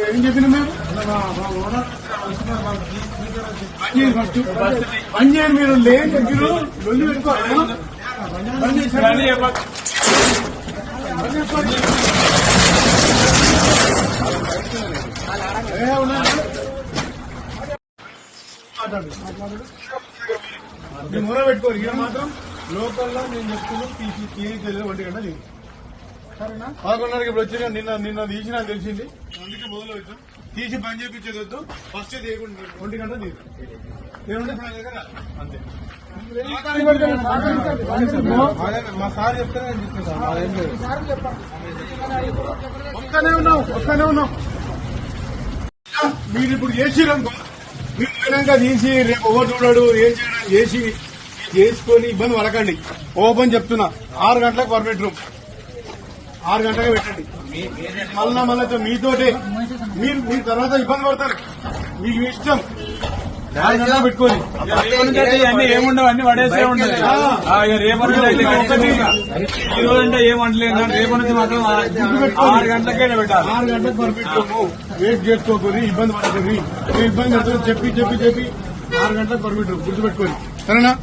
ఏం చెప్పిన మేము పని చేయండి మీరు లేదు మీరు లొల్లి పెట్టుకోవాలి మొర పెట్టుకోరు ఇక మాత్రం లోకల్లో నేను చెప్తున్నాను తీసి 1 గంట లేదు సరేనా 11:30 ఇప్పుడు వచ్చిన నిన్న తీసి నాకు తెలిసింది అందుకే మొదలు పెట్టాం తీసి పని చేయించేది వద్దు ఫస్ట్ 1 గంట తీసు నేనుంటే దగ్గర అంతే మా సార్ చెప్తే నేను తీసుకుంటాను వస్తానే ఉన్నాం మీరు ఇప్పుడు చేసిరనుకో మీరు పోయినాక తీసి రేపు ఓవర్ చూడాడు ఏం చేయడం చేసుకొని ఇబ్బంది పడకండి ఓపెన్ చెప్తున్నా 6 గంటలకు పర్మిట్ రూమ్ 6 గంటలకే పెట్టండి మళ్ళా మీతోటే మీరు తర్వాత ఇబ్బంది పడతారు మీకు ఇష్టం పెట్టుకోండి ఏముండవు అన్ని పడేసే ఉంటుంది రేపు అయితే ఒకటి ఈ రోజంటే ఏం వండలేదు రేపు నుంచి మాత్రం 6 గంటలకే పెట్టాలి 6 గంటలకు పర్మిట్ వెయిట్ చేసుకోకూరి ఇబ్బంది పడకూరి ఇబ్బంది పడుతుంది చెప్పి 6 గంటలకు పర్మిట్ గుర్తుపెట్టుకోండి సరేనా